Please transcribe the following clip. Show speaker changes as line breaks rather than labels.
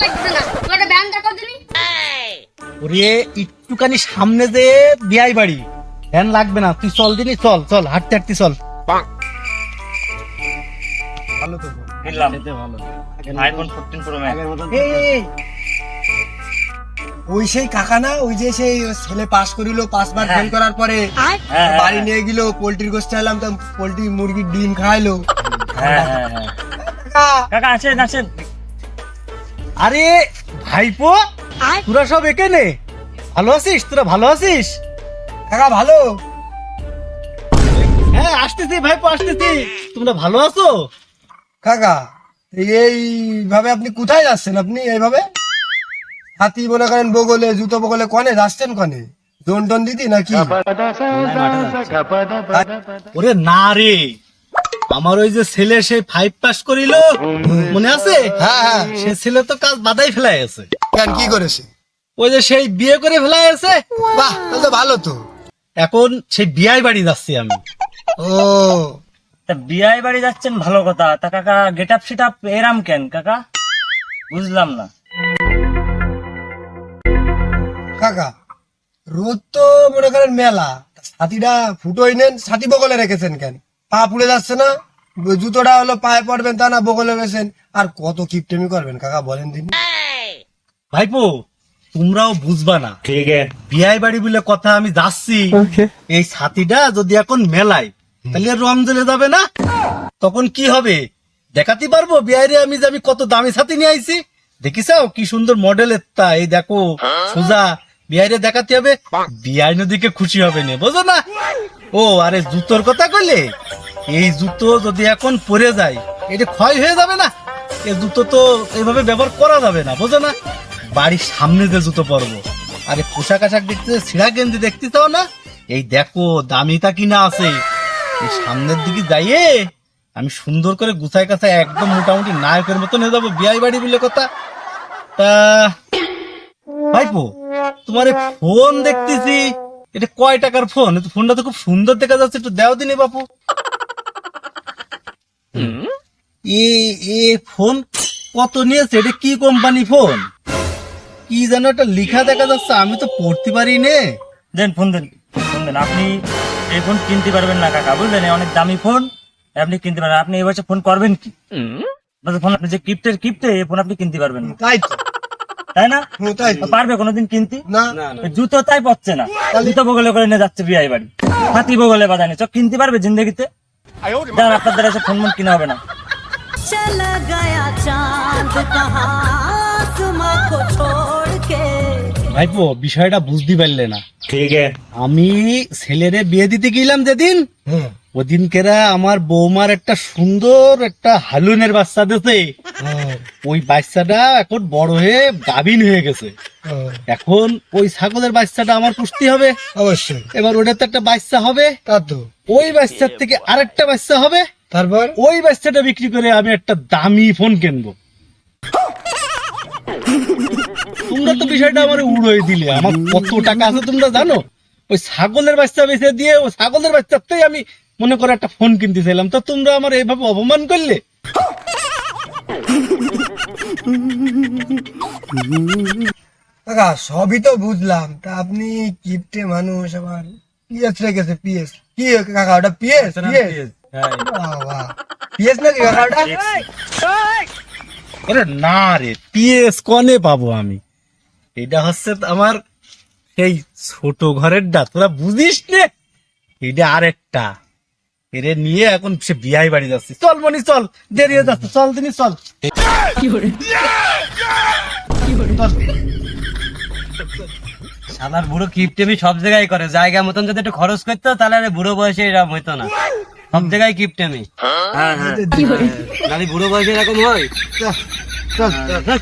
লাগছে না, তুই একটা ব্যায়াম দেখাও দিনি।
ওরে একটুখানি সামনে যে বিয়াই বাড়ি, ধ্যান লাগবে না, তুই চল দিনি, চল চল হাঁটতে হাঁটতে চল। ভালো তো
কিনলাম আইফোন 14 প্রো ম্যাক্স।
ওই সেই কাকা না, ওই যে সেই ছেলে পাস করিল, 5 বার ফেল করার পরে বাড়ি নিয়ে গেল, পোল্ট্রির গোষ্ঠী আনলাম, তো পোল্ট্রি মুরগির ডিম খাইলো।
হ্যাঁ হ্যাঁ হ্যাঁ কাকা আসেন আসেন।
আরে ভাইপো, তোরা সব এখানে ভালো আছিস? তোরা ভালো আছিস?
কাকা ভালো?
হ্যাঁ আসতেছি ভাইপো, আসতেছি। তোমরা ভালো আছো?
কাকা এইভাবে আপনি কোথায় যাচ্ছেন? আপনি এইভাবে হাতি মনে করেন বগলে, জুতো বগলে, কনে যাচ্ছেন? কনে জন টন দিদি নাকি?
ওরে না রে, আমার ওই যে ছেলে সে 5 পাস করিল, মনে আছে?
হ্যাঁ হ্যাঁ।
সে ছেলে তো কাজ বাদাই ফেলাই আছে।
কেন, কি করেছে?
ওই যে সেই বিয়ে করে ফেলাই আছে।
বাহ, তাহলে তো ভালো তো।
এখন সেই বিয়াই বাড়ি যাচ্ছি আমি।
ও
তা বিয়াই বাড়ি যাচ্ছেন, ভালো কথা। তা কাকা গেট আপ সেট আপ এরাম কেন কাকা, বুঝলাম না।
কাকা রোদ তো মনে করেন মেলা, ছাতিটা ফুটোই নেন, ছাতি বগলে রেখেছেন কেন? পা পুড়ে যাচ্ছে না? জুতোটা হলো পায়ে পড়বেন তা না, বগলে রেখেছেন। আর কত কিপটেমি করবেন কাকা, বলেন দিন।
ভাইপো তোমরাও বুঝবা না,
ঠিক আছে
বিয়াই বাড়ি বলে কথা, আমি যাচ্ছি। এই ছাতিটা যদি এখন মেলাই, তাহলে রং জ্বলে যাবে না? তখন কি হবে? দেখাতে পারবো বিয়াইরে আমি যে আমি কত দামি ছাতি নিয়ে আইছি। দেখিসাও কি সুন্দর মডেলের, তা এই দেখো সোজা বিয়াইরে দেখাতে হবে। বিয়াই নদীকে খুশি হবে না, বোঝো না? ও আরে জুতোর কথা কইলে, এই জুতো যদি এখন পরে যায়, এটা ক্ষয় হয়ে যাবে না? এই জুতো তো এইভাবে ব্যবহার করা যাবে না, বোঝো না? বাড়ির সামনে যে জুতো পরবো। আরে পোশাক আশাক দেখতে, ছিঁড়া গেঞ্জি দেখতে চাও না? এই দেখো দামিটা কিনা আছে। এই সামনের দিকে যাইয়ে আমি সুন্দর করে গুছাই কাছাই একদম মোটামুটি নায়কের মতো নিয়ে যাবো বিয়াই বাড়ি বলে কথা। তা ভাইপো, তোমার এই ফোন দেখতেছি, এটা কয় টাকার ফোন? ফোনটা তো খুব সুন্দর দেখা যাচ্ছে, একটু দাও দিনে বাপু। এ ফোন কত নিয়েছে? এটা কি কোম্পানি ফোন? কি যেন একটা লেখা দেখা যাচ্ছে, আমি তো পড়তে পারি নে।
দেন ফোন দেন, ফোন দেন। আপনি এই ফোন কিনতে পারবেন না কাকা, বুঝলেন? অনেক দামি ফোন, আপনি কিনতে পারবেন। আপনি এই বছর ফোন করবেন কি? ফোন আপনি যে কিপ্টে এই ফোন আপনি কিনতে পারবেন না,
তাই তো,
তাই না?
তাই তো।
পারবে কোনোদিন কিনতে?
না
জুতো তাই পাচ্ছে না, জুতো বগলে করে নিয়ে যাচ্ছে বিয়াই বাড়ি, হাতি বগলে বাজানে। চোখ কিনতে পারবে জিন্দগিতে? যান, আপনার দ্বারা এসে ফোন মন কিনা হবে না।
चला गया चांद कहाँ आसमां को छोड़ के।
ভাইপো বিষয়টা বুঝতে পারলে না।
ঠিক আছে
আমি ছেলেরে বিয়ে দিতে গেলাম যেদিন, ওদিন কেরা আমার বৌমার একটা সুন্দর একটা হালুনের বাচ্চা দিতে। ওই বাচ্চাটা এখন বড় হয়ে গাভিন হয়ে গেছে। এখন ওই ছাগলের বাচ্চাটা আমার পুষতে হবে।
অবশ্যই,
এবার ওটার তো একটা বাচ্চা হবে,
তা তো।
ওই বাচ্চার থেকে আরেকটা বাচ্চা হবে,
তারপর
ওই বাচ্চাটা বিক্রি করে আমি একটা দামি ফোন কিনবো। তোমরা তো বিষয়টা আমার উড়িয়ে দিলে। আমার কত টাকা আছে তোমরা জানো? ওই ছাগলের বাচ্চা বেঁচে দিয়ে ওই ছাগলের বাচ্চাতেই আমি মনে করে একটা ফোন কিনতে চাইলাম, তো তোমরা আমার এইভাবে অপমান করলে।
কাকা সবই তো বুঝলাম, তা আপনি কিপটে মানুষ, আবার পিএস রেখেছে। পিএস কি কাকা? ওটা পিএস? পিএস নাকি কাকা ওটা?
আরে না রে, পিএস কনে পাবো আমি? এটা হচ্ছে আমার সেই ছোট ঘরের ডা, তোরা বুঝিস নে। এটা আরেকটা, এরে নিয়ে এখন সে বিয়াই বাড়ি যাচ্ছে। চল মনি চল, দেরি হয়ে যাচ্ছে, চল দিনি চল।
শালার বুড়ো কিপটেমি সব জায়গায় করে, জায়গা মতন যদি একটু খরচ করতো তাহলে আর বুড়ো বয়সে এরকম হইতো না। সব জায়গায় কিপটেমি,
হ্যাঁ হ্যাঁ
নাহলে বুড়ো বয়সে এরকম হয়।
চল, চল।